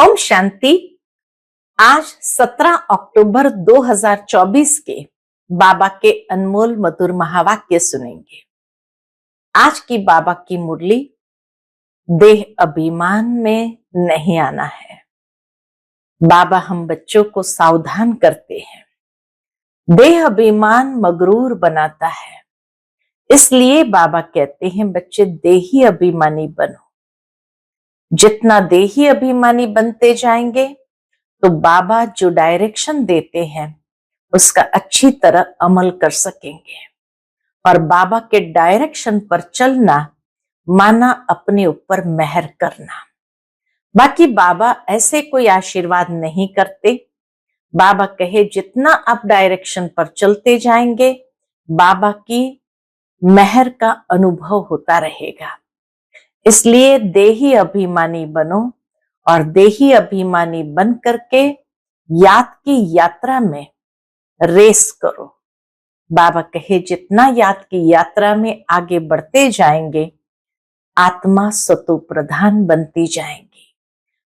ओम शांति। आज 17 अक्टूबर 2024 के बाबा के अनमोल मधुर महावाक्य सुनेंगे। आज की बाबा की मुरली, देह अभिमान में नहीं आना है। बाबा हम बच्चों को सावधान करते हैं। देह अभिमान मगरूर बनाता है, इसलिए बाबा कहते हैं बच्चे देही अभिमानी बनो। जितना देही अभिमानी बनते जाएंगे तो बाबा जो डायरेक्शन देते हैं उसका अच्छी तरह अमल कर सकेंगे। और बाबा के डायरेक्शन पर चलना माना अपने ऊपर मेहर करना। बाकी बाबा ऐसे कोई आशीर्वाद नहीं करते। बाबा कहे जितना आप डायरेक्शन पर चलते जाएंगे बाबा की मेहर का अनुभव होता रहेगा। इसलिए देही अभिमानी बनो और देही अभिमानी बन करके याद की यात्रा में रेस करो। बाबा कहे जितना याद की यात्रा में आगे बढ़ते जाएंगे आत्मा सतो प्रधान बनती जाएंगी।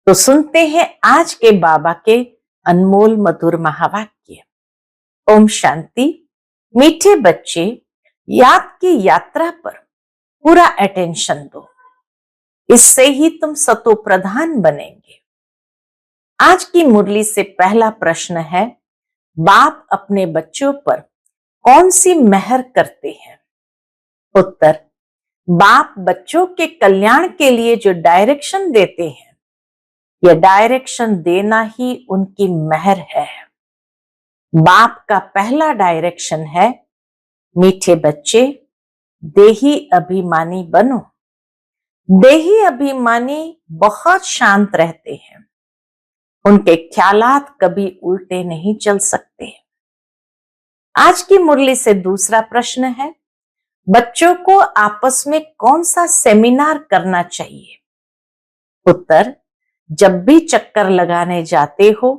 तो सुनते हैं आज के बाबा के अनमोल मधुर महावाक्य। ओम शांति। मीठे बच्चे, याद की यात्रा पर पूरा अटेंशन दो, इससे ही तुम सतो प्रधान बनेंगे। आज की मुरली से पहला प्रश्न है, बाप अपने बच्चों पर कौन सी मेहर करते हैं? उत्तर, बाप बच्चों के कल्याण के लिए जो डायरेक्शन देते हैं, यह डायरेक्शन देना ही उनकी मेहर है। बाप का पहला डायरेक्शन है, मीठे बच्चे देही अभिमानी बनो। देही अभिमानी बहुत शांत रहते हैं, उनके ख्यालात कभी उल्टे नहीं चल सकते। आज की मुरली से दूसरा प्रश्न है, बच्चों को आपस में कौन सा सेमिनार करना चाहिए? उत्तर, जब भी चक्कर लगाने जाते हो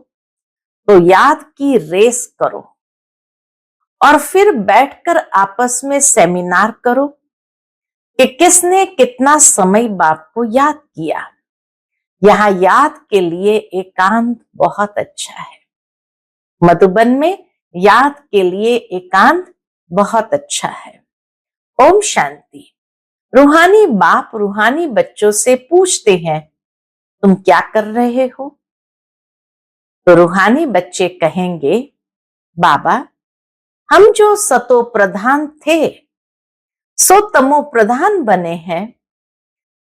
तो याद की रेस करो और फिर बैठकर आपस में सेमिनार करो कि किसने कितना समय बाप को याद किया। यहां याद के लिए एकांत बहुत अच्छा है। मधुबन में याद के लिए एकांत बहुत अच्छा है। ओम शांति। रूहानी बाप रूहानी बच्चों से पूछते हैं, तुम क्या कर रहे हो? तो रूहानी बच्चे कहेंगे, बाबा हम जो सतो प्रधान थे सो तमो प्रधान बने हैं।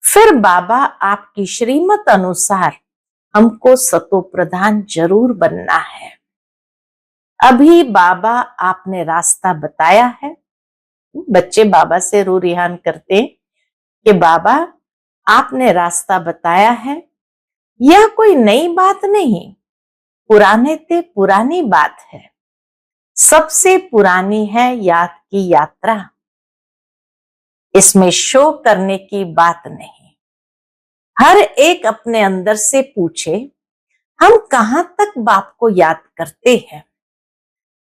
फिर बाबा आपकी श्रीमत अनुसार हमको सतो प्रधान जरूर बनना है। अभी बाबा आपने रास्ता बताया है। बच्चे बाबा से रू रिहान करते कि बाबा आपने रास्ता बताया है, यह कोई नई बात नहीं, पुराने ते पुरानी बात है। सबसे पुरानी है याद की यात्रा, इसमें शो करने की बात नहीं। हर एक अपने अंदर से पूछे, हम कहां तक बाप को याद करते हैं,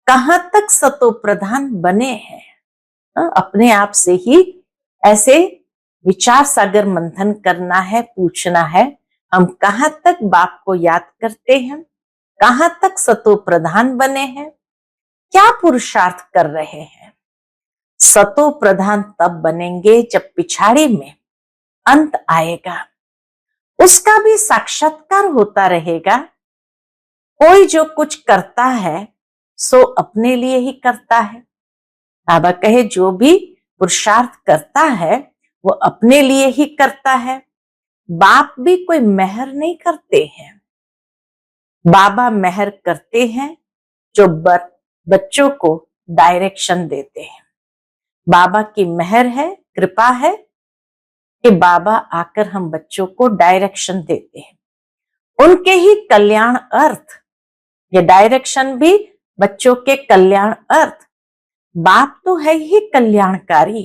कहां तक सतो प्रधान बने हैं? अपने आप से ही ऐसे विचार सागर मंथन करना है, पूछना है, हम कहां तक बाप को याद करते हैं, कहां तक सतो प्रधान बने हैं, क्या पुरुषार्थ कर रहे हैं? सतो प्रधान तब बनेंगे जब पिछाड़ी में अंत आएगा, उसका भी साक्षात्कार होता रहेगा। कोई जो कुछ करता है सो अपने लिए ही करता है। बाबा कहे जो भी पुरुषार्थ करता है वो अपने लिए ही करता है। बाप भी कोई मेहर नहीं करते हैं। बाबा मेहर करते हैं जो बच्चों को डायरेक्शन देते हैं। बाबा की मेहर है, कृपा है कि बाबा आकर हम बच्चों को डायरेक्शन देते हैं। उनके ही कल्याण अर्थ, ये डायरेक्शन भी बच्चों के कल्याण अर्थ। बाप तो है ही कल्याणकारी।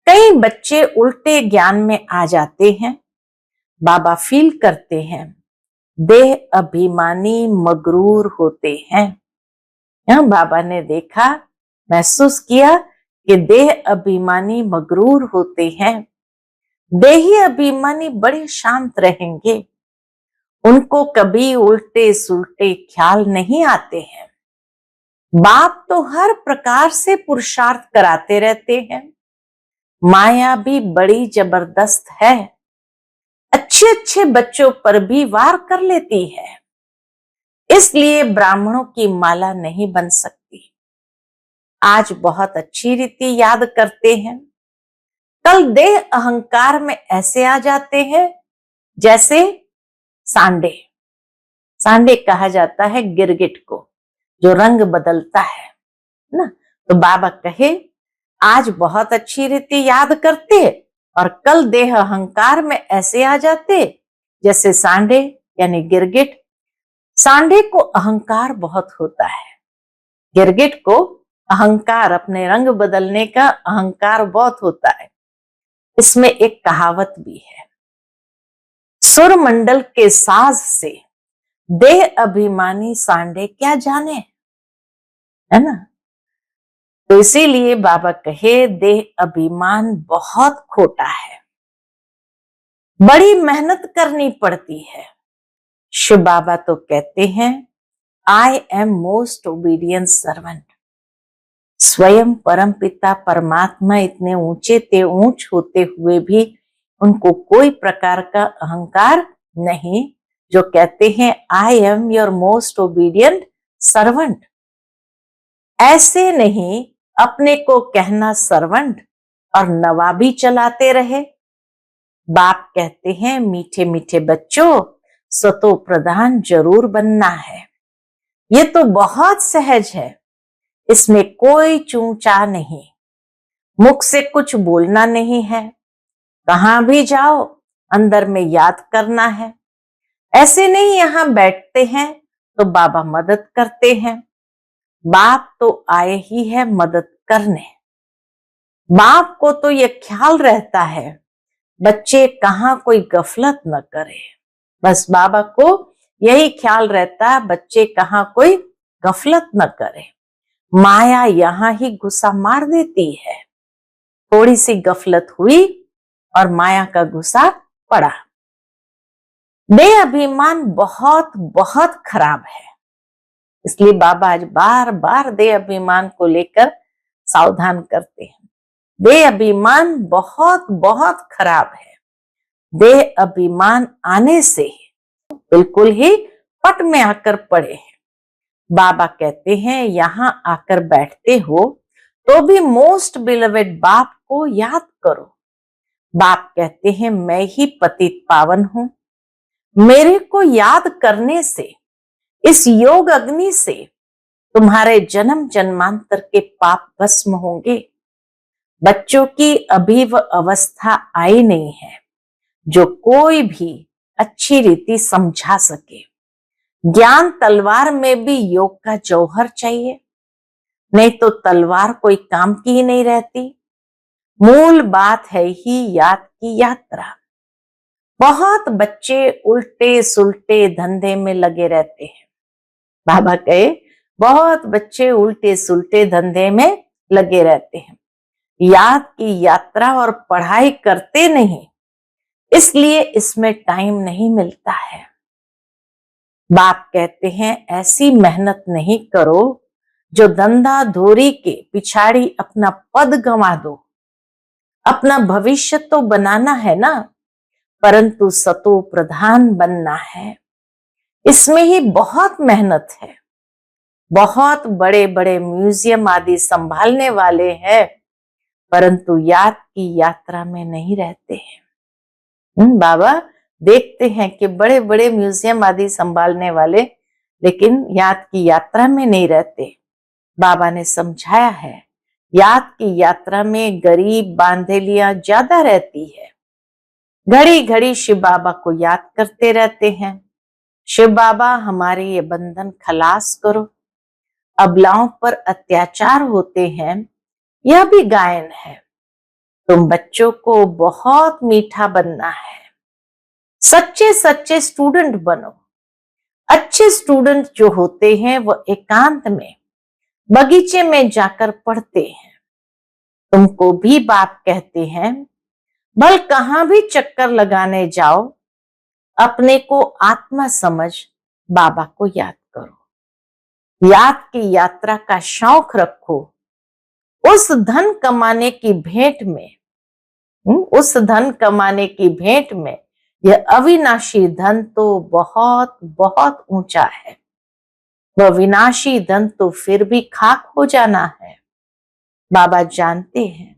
कई बच्चे उल्टे ज्ञान में आ जाते हैं। बाबा फील करते हैं, देह अभिमानी मगरूर होते हैं। बाबा ने देखा, महसूस किया कि देह अभिमानी मगरूर होते हैं। देही अभिमानी बड़े शांत रहेंगे, उनको कभी उल्टे सुलटे ख्याल नहीं आते हैं। बाप तो हर प्रकार से पुरुषार्थ कराते रहते हैं। माया भी बड़ी जबरदस्त है, अच्छे अच्छे बच्चों पर भी वार कर लेती है। इसलिए ब्राह्मणों की माला नहीं बन सकती। आज बहुत अच्छी रीति याद करते हैं, कल देह अहंकार में ऐसे आ जाते हैं जैसे सांडे। सांडे कहा जाता है गिरगिट को, जो रंग बदलता है ना। तो बाबा कहे आज बहुत अच्छी रीति याद करते और कल देह अहंकार में ऐसे आ जाते जैसे सांडे यानी गिरगिट। सांडे को अहंकार बहुत होता है, गिरगिट को अहंकार, अपने रंग बदलने का अहंकार बहुत होता है। इसमें एक कहावत भी है, सुर मंडल के साज से देह अभिमानी सांडे क्या जाने, है ना। तो इसीलिए बाबा कहे देह अभिमान बहुत खोटा है, बड़ी मेहनत करनी पड़ती है। शिव बाबा तो कहते हैं I am most obedient servant. स्वयं परम पिता परमात्मा इतने ऊंचे ते ऊंच होते हुए भी उनको कोई प्रकार का अहंकार नहीं, जो कहते हैं I am your most obedient servant. ऐसे नहीं अपने को कहना सर्वेंट और नवाबी चलाते रहे। बाप कहते हैं मीठे मीठे बच्चों, सतो प्रधान जरूर बनना है। ये तो बहुत सहज है, इसमें कोई चूचा नहीं, मुख से कुछ बोलना नहीं है, कहां भी जाओ अंदर में याद करना है। ऐसे नहीं यहां बैठते हैं तो बाबा मदद करते हैं। बाप तो आए ही है मदद करने। बाप को तो ये ख्याल रहता है बच्चे कहां कोई गफलत न करे। बस बाबा को यही ख्याल रहता है बच्चे कहां कोई गफलत न करे। माया यहां ही गुस्सा मार देती है, थोड़ी सी गफलत हुई और माया का गुस्सा पड़ा। देह अभिमान बहुत बहुत खराब है, इसलिए बाबा आज बार बार देह अभिमान को लेकर सावधान करते हैं। देह अभिमान बहुत बहुत खराब है। देह अभिमान आने से बिल्कुल ही पट में आकर पड़े हैं। बाबा कहते हैं यहां आकर बैठते हो तो भी मोस्ट बिलवेड बाप को याद करो। बाप कहते हैं मैं ही पतित पावन हूं, मेरे को याद करने से, इस योग अग्नि से तुम्हारे जन्म जन्मांतर के पाप भस्म होंगे। बच्चों की अभी वह अवस्था आई नहीं है जो कोई भी अच्छी रीति समझा सके। ज्ञान तलवार में भी योग का जौहर चाहिए, नहीं तो तलवार कोई काम की ही नहीं रहती। मूल बात है ही याद की यात्रा। बहुत बच्चे उल्टे सुलटे धंधे में लगे रहते हैं। बाबा कहे बहुत बच्चे उल्टे सुलटे धंधे में लगे रहते हैं, याद की यात्रा और पढ़ाई करते नहीं, इसलिए इसमें टाइम नहीं मिलता है। बाप कहते हैं ऐसी मेहनत नहीं करो जो धंधा धोरी के पिछाड़ी अपना पद गंवा दो। अपना भविष्य तो बनाना है ना, परंतु सतो प्रधान बनना है, इसमें ही बहुत मेहनत है। बहुत बड़े बड़े म्यूजियम आदि संभालने वाले हैं, परंतु याद की यात्रा में नहीं रहते हैं। बाबा देखते हैं कि बड़े बड़े म्यूजियम आदि संभालने वाले लेकिन याद की यात्रा में नहीं रहते। बाबा ने समझाया है याद की यात्रा में गरीब बांधेलियां ज्यादा रहती है। घड़ी घड़ी शिव बाबा को याद करते रहते हैं, शिव बाबा हमारे ये बंधन खलास करो। अबलाओं पर अत्याचार होते हैं, यह भी गायन है। तुम बच्चों को बहुत मीठा बनना है, सच्चे सच्चे स्टूडेंट बनो। अच्छे स्टूडेंट जो होते हैं वो एकांत में बगीचे में जाकर पढ़ते हैं। तुमको भी बाप कहते हैं भल कहां भी चक्कर लगाने जाओ, अपने को आत्मा समझ बाबा को याद करो। याद की यात्रा का शौक रखो। उस धन कमाने की भेंट में उस धन कमाने की भेंट में यह अविनाशी धन तो बहुत बहुत ऊंचा है। वह विनाशी धन तो फिर भी खाक हो जाना है। बाबा जानते हैं।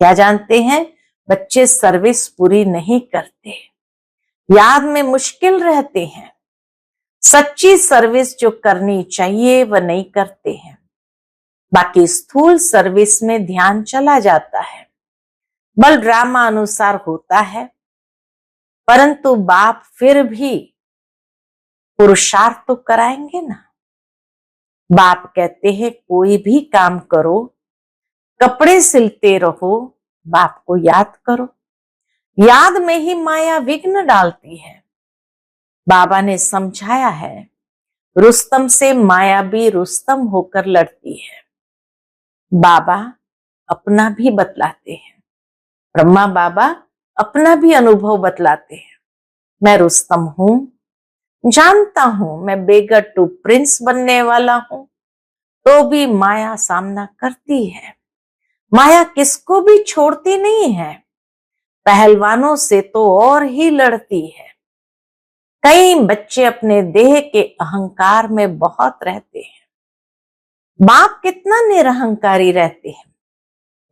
क्या जानते हैं? बच्चे सर्विस पूरी नहीं करते, याद में मुश्किल रहते हैं, सच्ची सर्विस जो करनी चाहिए वह नहीं करते हैं। बाकी स्थूल सर्विस में ध्यान चला जाता है, बल ड्रामा अनुसार होता है, परंतु बाप फिर भी पुरुषार्थ तो कराएंगे ना। बाप कहते हैं कोई भी काम करो, कपड़े सिलते रहो, बाप को याद करो। याद में ही माया विघ्न डालती है। बाबा ने समझाया है, रुस्तम से माया भी रुस्तम होकर लड़ती है। बाबा अपना भी बतलाते हैं, ब्रह्मा बाबा अपना भी अनुभव बतलाते हैं। मैं रुस्तम हूं, जानता हूं मैं बेगट्टू प्रिंस बनने वाला हूं, तो भी माया सामना करती है। माया किसको भी छोड़ती नहीं है, पहलवानों से तो और ही लड़ती है। कई बच्चे अपने देह के अहंकार में बहुत रहते हैं। बाप कितना निरहंकारी रहते हैं।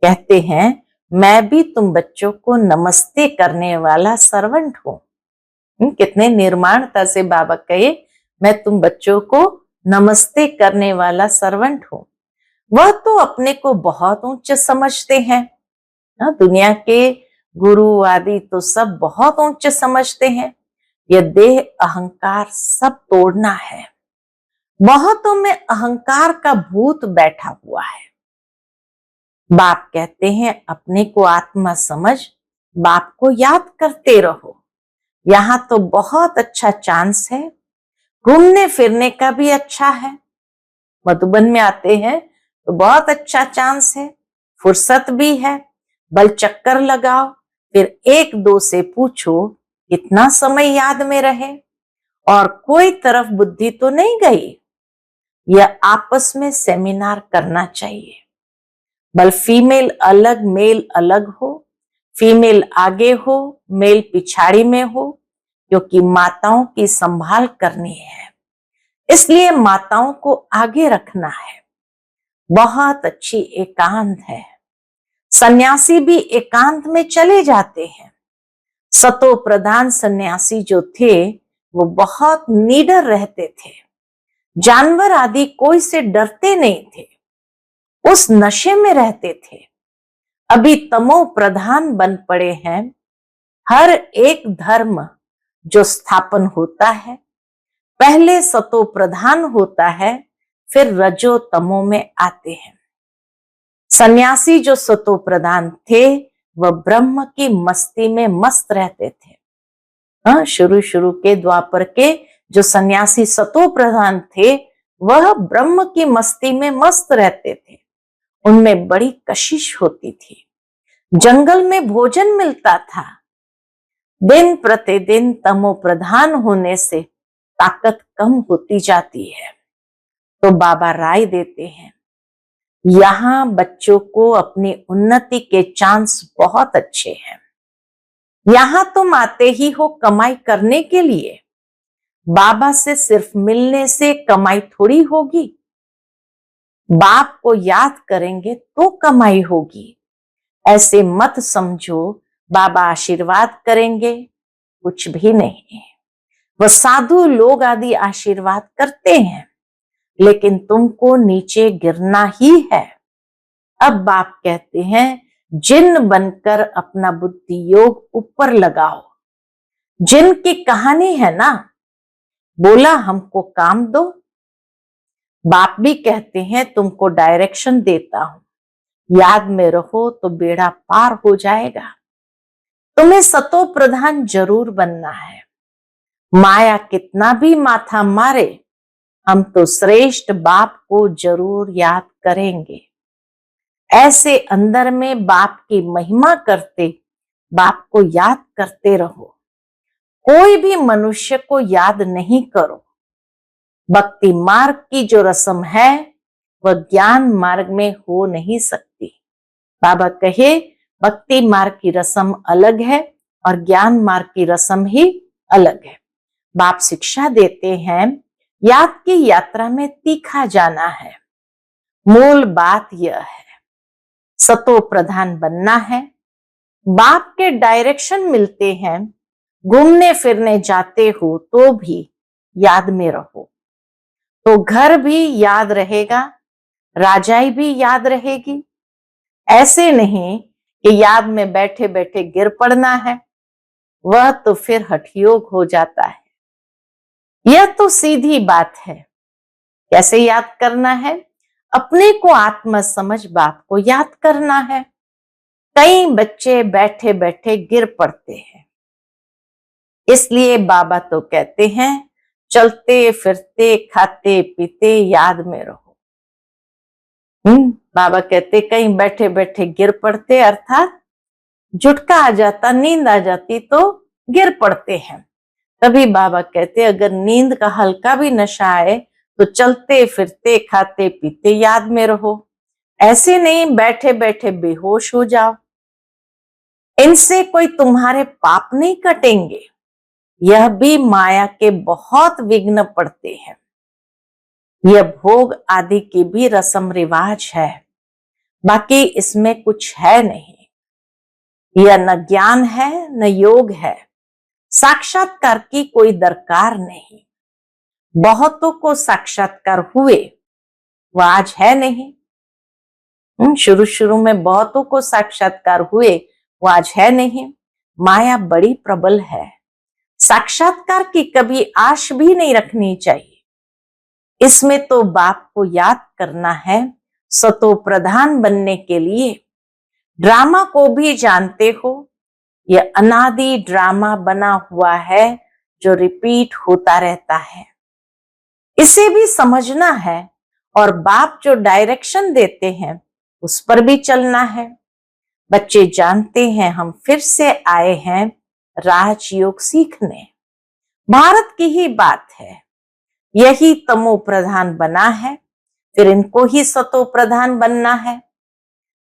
कहते हैं मैं भी तुम बच्चों को नमस्ते करने वाला सर्वेंट हूं। कितने निर्माणता से बाबा कहे मैं तुम बच्चों को नमस्ते करने वाला सर्वेंट हूं। वह तो अपने को बहुत उच्च समझते हैं। दुनिया के गुरु आदि तो सब बहुत उच्च समझते हैं। यह देह अहंकार सब तोड़ना है। बहुतों में अहंकार का भूत बैठा हुआ है। बाप कहते हैं अपने को आत्मा समझ बाप को याद करते रहो। यहाँ तो बहुत अच्छा चांस है, घूमने फिरने का भी अच्छा है। मधुबन में आते हैं तो बहुत अच्छा चांस है, फुर्सत भी है। बल चक्कर लगाओ, फिर एक दो से पूछो कितना समय याद में रहे और कोई तरफ बुद्धि तो नहीं गई। यह आपस में सेमिनार करना चाहिए। बल फीमेल अलग मेल अलग हो, फीमेल आगे हो मेल पिछाड़ी में हो, क्योंकि माताओं की संभाल करनी है, इसलिए माताओं को आगे रखना है। बहुत अच्छी एकांत है। सन्यासी भी एकांत में चले जाते हैं। सतो प्रधान सन्यासी जो थे वो बहुत निडर रहते थे। जानवर आदि कोई से डरते नहीं थे, उस नशे में रहते थे। अभी तमो प्रधान बन पड़े हैं। हर एक धर्म जो स्थापन होता है पहले सतो प्रधान होता है, फिर रजो तमो में आते हैं। सन्यासी जो सतो प्रधान थे वह ब्रह्म की मस्ती में मस्त रहते थे। शुरू शुरू के द्वापर के जो सन्यासी सतो प्रधान थे वह ब्रह्म की मस्ती में मस्त रहते थे। उनमें बड़ी कशिश होती थी। जंगल में भोजन मिलता था। दिन प्रतिदिन तमो प्रधान होने से ताकत कम होती जाती है। तो बाबा राय देते हैं, यहाँ बच्चों को अपनी उन्नति के चांस बहुत अच्छे हैं। यहाँ तुम आते ही हो कमाई करने के लिए। बाबा से सिर्फ मिलने से कमाई थोड़ी होगी। बाप को याद करेंगे तो कमाई होगी। ऐसे मत समझो बाबा आशीर्वाद करेंगे, कुछ भी नहीं। वह साधु लोग आदि आशीर्वाद करते हैं, लेकिन तुमको नीचे गिरना ही है। अब बाप कहते हैं जिन बनकर अपना बुद्धि योग ऊपर लगाओ। जिन की कहानी है ना, बोला हमको काम दो। बाप भी कहते हैं तुमको डायरेक्शन देता हूं, याद में रहो तो बेड़ा पार हो जाएगा। तुम्हें सतो प्रधान जरूर बनना है। माया कितना भी माथा मारे, हम तो श्रेष्ठ बाप को जरूर याद करेंगे। ऐसे अंदर में बाप की महिमा करते, बाप को याद करते रहो। कोई भी मनुष्य को याद नहीं करो। भक्ति मार्ग की जो रस्म है वह ज्ञान मार्ग में हो नहीं सकती। बाबा कहे भक्ति मार्ग की रस्म अलग है और ज्ञान मार्ग की रस्म ही अलग है। बाप शिक्षा देते हैं याद की यात्रा में तीखा जाना है। मूल बात यह है सतो प्रधान बनना है। बाप के डायरेक्शन मिलते हैं, घूमने फिरने जाते हो तो भी याद में रहो, तो घर भी याद रहेगा, राजाई भी याद रहेगी। ऐसे नहीं कि याद में बैठे बैठे गिर पड़ना है, वह तो फिर हठयोग हो जाता है। यह तो सीधी बात है। कैसे याद करना है? अपने को आत्मा समझ बाप को याद करना है। कई बच्चे बैठे बैठे गिर पड़ते हैं, इसलिए बाबा तो कहते हैं चलते फिरते खाते पीते याद में रहो। बाबा कहते कहीं बैठे बैठे गिर पड़ते, अर्थात झुटका आ जाता, नींद आ जाती तो गिर पड़ते हैं। तभी बाबा कहते अगर नींद का हल्का भी नशा आए तो चलते फिरते खाते पीते याद में रहो। ऐसे नहीं बैठे बैठे बेहोश हो जाओ। इनसे कोई तुम्हारे पाप नहीं कटेंगे। यह भी माया के बहुत विघ्न पड़ते हैं। यह भोग आदि की भी रस्म रिवाज है, बाकी इसमें कुछ है नहीं। यह न ज्ञान है न योग है। साक्षात्कार की कोई दरकार नहीं। बहुतों को साक्षात्कार हुए, वह आज है नहीं। शुरू शुरू में बहुतों को साक्षात्कार हुए, वो आज है नहीं। माया बड़ी प्रबल है। साक्षात्कार की कभी आश भी नहीं रखनी चाहिए। इसमें तो बाप को याद करना है। सतो प्रधान बनने के लिए ड्रामा को भी जानते हो, यह अनादि ड्रामा बना हुआ है जो रिपीट होता रहता है। इसे भी समझना है और बाप जो डायरेक्शन देते हैं उस पर भी चलना है। बच्चे जानते हैं हम फिर से आए हैं राजयोग सीखने। भारत की ही बात है, यही तमो प्रधान बना है, फिर इनको ही सतो प्रधान बनना है।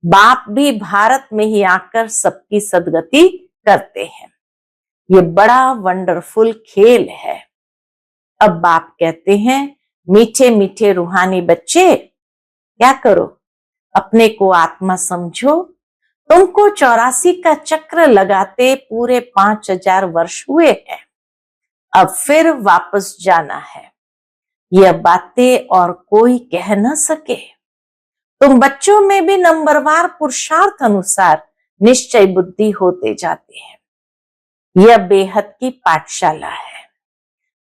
बाप भी भारत में ही आकर सबकी सदगति करते हैं। ये बड़ा वंडरफुल खेल है। अब बाप कहते हैं मीठे मीठे रूहानी बच्चे क्या करो, अपने को आत्मा समझो। तुमको 84 का चक्र लगाते पूरे 5000 वर्ष हुए हैं। अब फिर वापस जाना है। यह बातें और कोई कह न सके। तुम बच्चों में भी नंबरवार पुरुषार्थ अनुसार निश्चय बुद्धि होते जाते हैं। यह बेहद की पाठशाला है।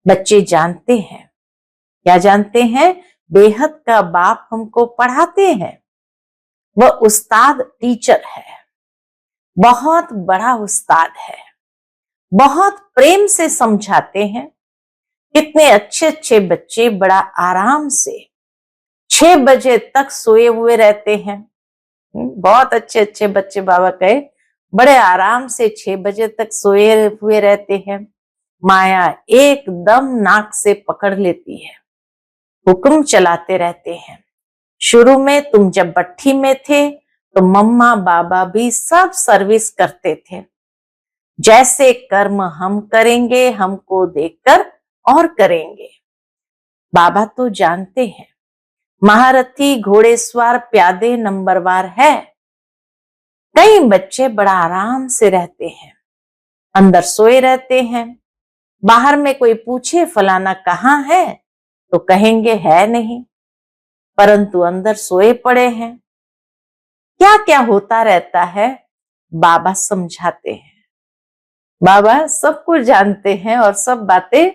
बच्चे जानते हैं, क्या जानते हैं? बेहद का बाप हमको पढ़ाते हैं। वह उस्ताद टीचर है, बहुत बड़ा उस्ताद है। बहुत प्रेम से समझाते हैं। कितने अच्छे अच्छे बच्चे बड़ा आराम से 6 बजे तक सोए हुए रहते हैं। बहुत अच्छे अच्छे बच्चे बाबा कहे बड़े आराम से 6 बजे तक सोए हुए रहते हैं। माया एकदम नाक से पकड़ लेती है, हुक्म चलाते रहते हैं। शुरू में तुम जब भट्ठी में थे तो मम्मा बाबा भी सब सर्विस करते थे। जैसे कर्म हम करेंगे हमको देखकर और करेंगे। बाबा तो जानते हैं महारथी घोड़ेसवार प्यादे नंबरवार है। कई बच्चे बड़ा आराम से रहते हैं, अंदर सोए रहते हैं। बाहर में कोई पूछे फलाना कहाँ है तो कहेंगे है नहीं, परंतु अंदर सोए पड़े हैं। क्या क्या होता रहता है बाबा समझाते हैं। बाबा सब कुछ जानते हैं और सब बातें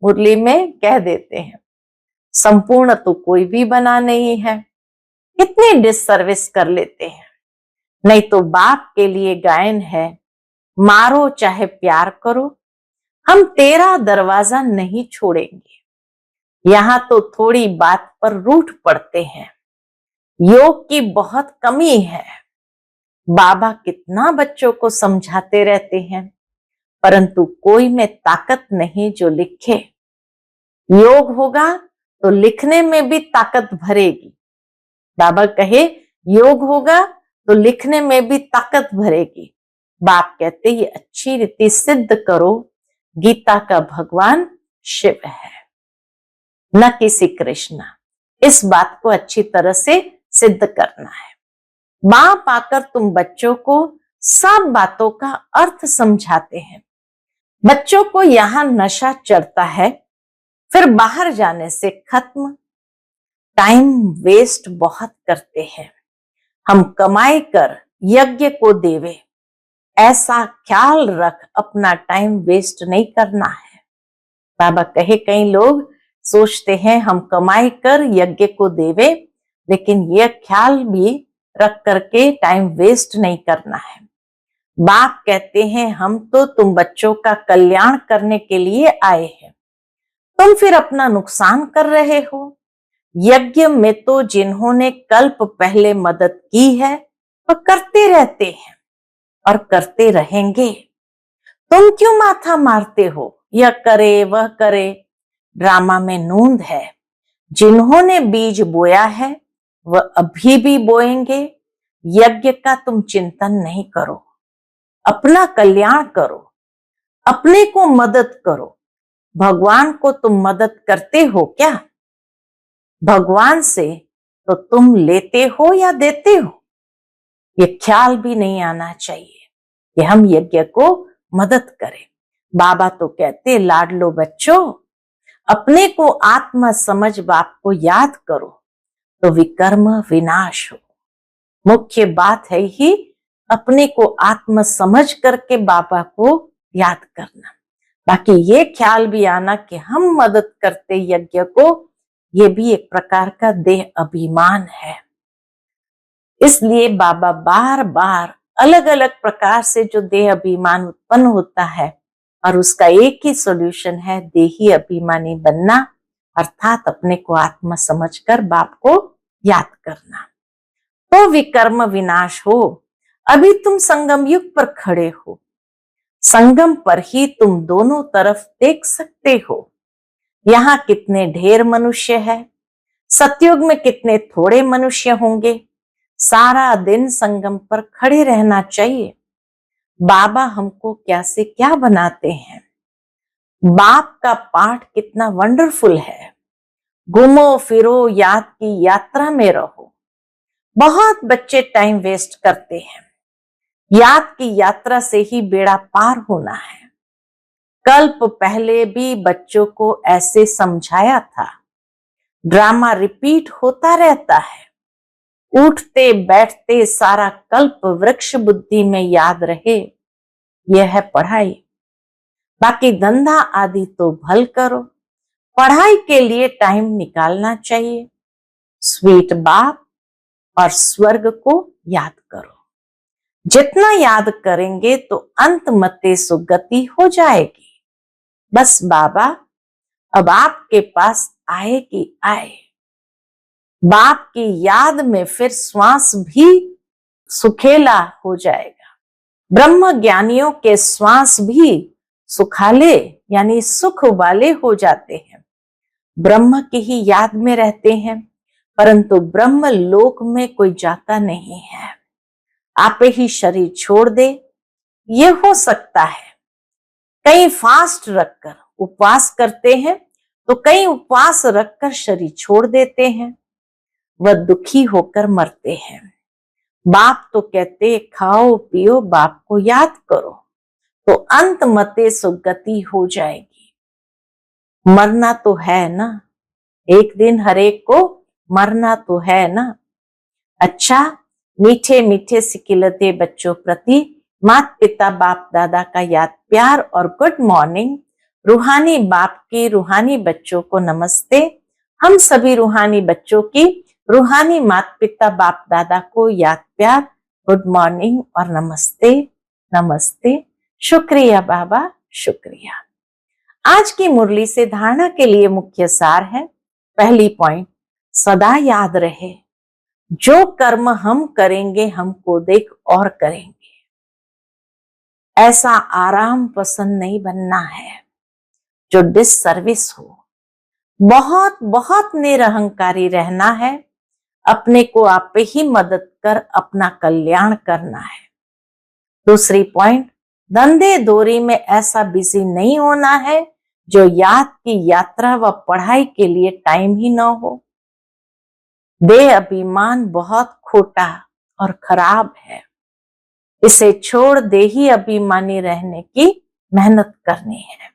मुरली में कह देते हैं। संपूर्ण तो कोई भी बना नहीं है। कितनी डिससर्विस कर लेते हैं। नहीं तो बाप के लिए गायन है, मारो चाहे प्यार करो, हम तेरा दरवाजा नहीं छोड़ेंगे। यहां तो थोड़ी बात पर रूठ पड़ते हैं। योग की बहुत कमी है। बाबा कितना बच्चों को समझाते रहते हैं, परंतु कोई में ताकत नहीं जो लिखे। योग होगा तो लिखने में भी ताकत भरेगी। बाबा कहे योग होगा तो लिखने में भी ताकत भरेगी। बाप कहते ये अच्छी रीति सिद्ध करो, गीता का भगवान शिव है, न कि श्री कृष्ण। इस बात को अच्छी तरह से सिद्ध करना है। बाप आकर तुम बच्चों को सब बातों का अर्थ समझाते हैं। बच्चों को यहां नशा चढ़ता है, फिर बाहर जाने से खत्म। टाइम वेस्ट बहुत करते हैं। हम कमाई कर यज्ञ को देवे, ऐसा ख्याल रख, अपना टाइम वेस्ट नहीं करना है। बाबा कहे कई लोग सोचते हैं हम कमाई कर यज्ञ को देवे, लेकिन यह ख्याल भी रख करके टाइम वेस्ट नहीं करना है। बाप कहते हैं हम तो तुम बच्चों का कल्याण करने के लिए आए हैं, तुम फिर अपना नुकसान कर रहे हो। यज्ञ में तो जिन्होंने कल्प पहले मदद की है वह करते रहते हैं और करते रहेंगे। तुम क्यों माथा मारते हो, यह करे वह करे। ड्रामा में नूंद है। जिन्होंने बीज बोया है वह अभी भी बोएंगे। यज्ञ का तुम चिंतन नहीं करो, अपना कल्याण करो, अपने को मदद करो। भगवान को तुम मदद करते हो क्या? भगवान से तो तुम लेते हो या देते हो, ये ख्याल भी नहीं आना चाहिए कि हम यज्ञ को मदद करें। बाबा तो कहते लाडलो बच्चों, अपने को आत्मा समझ बाप को याद करो तो विकर्म विनाश हो। मुख्य बात है ही अपने को आत्मा समझ करके बाबा को याद करना। बाकी ये ख्याल भी आना कि हम मदद करते यज्ञ को, ये भी एक प्रकार का देह अभिमान है। इसलिए बाबा बार बार अलग अलग प्रकार से जो देह अभिमान उत्पन्न होता है, और उसका एक ही सॉल्यूशन है देही अभिमानी बनना, अर्थात अपने को आत्मा समझकर बाप को याद करना। तो विकर्म विनाश हो। अभी तुम संगम युग पर खड़े हो, संगम पर ही तुम दोनों तरफ देख सकते हो। यहाँ कितने ढेर मनुष्य है, सतयुग में कितने थोड़े मनुष्य होंगे। सारा दिन संगम पर खड़े रहना चाहिए। बाबा हमको क्या से क्या बनाते हैं। बाप का पाठ कितना वंडरफुल है। घूमो फिरो, याद की यात्रा में रहो। बहुत बच्चे टाइम वेस्ट करते हैं। याद की यात्रा से ही बेड़ा पार होना है। कल्प पहले भी बच्चों को ऐसे समझाया था। ड्रामा रिपीट होता रहता है। उठते बैठते सारा कल्प वृक्ष बुद्धि में याद रहे, यह है पढ़ाई। बाकी धंधा आदि तो भल करो, पढ़ाई के लिए टाइम निकालना चाहिए। स्वीट बाप और स्वर्ग को याद करो। जितना याद करेंगे तो अंत मते सुगति हो जाएगी। बस बाबा अब आपके पास आए कि आए। बाप की याद में फिर श्वास भी सुखेला हो जाएगा। ब्रह्म ज्ञानियों के श्वास भी सुखाले यानी सुख वाले हो जाते हैं। ब्रह्म की ही याद में रहते हैं, परंतु ब्रह्म लोक में कोई जाता नहीं है। आप ही शरीर छोड़ दे, ये हो सकता है। कई फास्ट रखकर उपवास करते हैं, तो कई उपवास रखकर शरीर छोड़ देते हैं, वह दुखी होकर मरते हैं। बाप तो कहते खाओ पियो, बाप को याद करो तो अंत मते सुगति हो जाएगी। मरना तो है ना, एक दिन हरेक को मरना तो है ना। अच्छा, मीठे मीठे सिकिलते बच्चों प्रति माता पिता बाप दादा का याद प्यार और गुड मॉर्निंग। रूहानी बाप की रूहानी बच्चों को नमस्ते। हम सभी रूहानी बच्चों की रूहानी माता पिता बाप दादा को याद प्यार, गुड मॉर्निंग और नमस्ते नमस्ते। शुक्रिया बाबा, शुक्रिया। आज की मुरली से धारणा के लिए मुख्य सार है। पहली पॉइंट, सदा याद रहे जो कर्म हम करेंगे हमको देख और करेंगे। ऐसा आराम पसंद नहीं बनना है जो डिससर्विस हो। बहुत बहुत निरहंकारी रहना है, अपने को आप पे ही मदद कर अपना कल्याण करना है। दूसरी पॉइंट, धंधे दोरी में ऐसा बिजी नहीं होना है जो याद की यात्रा व पढ़ाई के लिए टाइम ही ना हो। देह अभिमान बहुत खोटा और खराब है, इसे छोड़ देही अभिमानी रहने की मेहनत करनी है।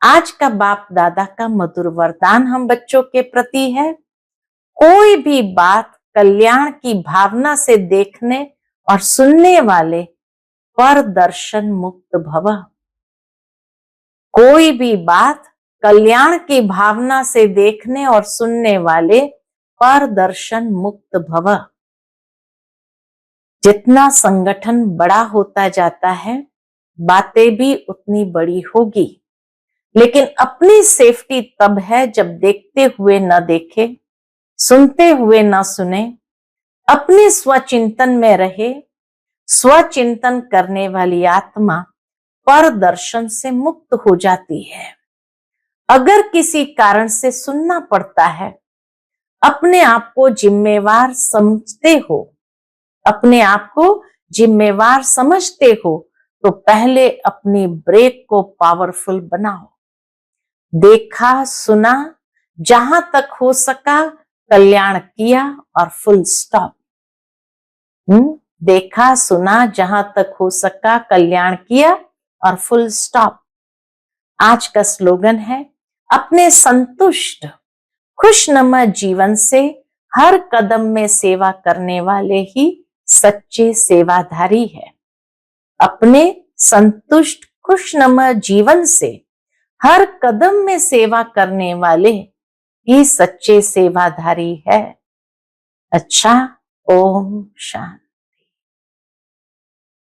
आज का बाप दादा का मधुर वरदान हम बच्चों के प्रति है, कोई भी बात कल्याण की भावना से देखने और सुनने वाले पर दर्शन मुक्त भव। कोई भी बात कल्याण की भावना से देखने और सुनने वाले पर दर्शन मुक्त भव। जितना संगठन बड़ा होता जाता है, बातें भी उतनी बड़ी होगी, लेकिन अपनी सेफ्टी तब है जब देखते हुए न देखे, सुनते हुए न सुने, अपने स्वचिंतन में रहे। स्वचिंतन करने वाली आत्मा पर दर्शन से मुक्त हो जाती है। अगर किसी कारण से सुनना पड़ता है, अपने आप को जिम्मेवार समझते हो, अपने आप को जिम्मेवार समझते हो, तो पहले अपनी ब्रेक को पावरफुल बनाओ। देखा सुना, जहां तक हो सका कल्याण किया और फुल स्टॉप। देखा सुना, जहां तक हो सका कल्याण किया और फुल स्टॉप। आज का स्लोगन है, अपने संतुष्ट खुशनुमा जीवन से हर कदम में सेवा करने वाले ही सच्चे सेवाधारी है। अपने संतुष्ट खुशनुमा जीवन से हर कदम में सेवा करने वाले ही सच्चे सेवाधारी है। अच्छा, ओम शांति।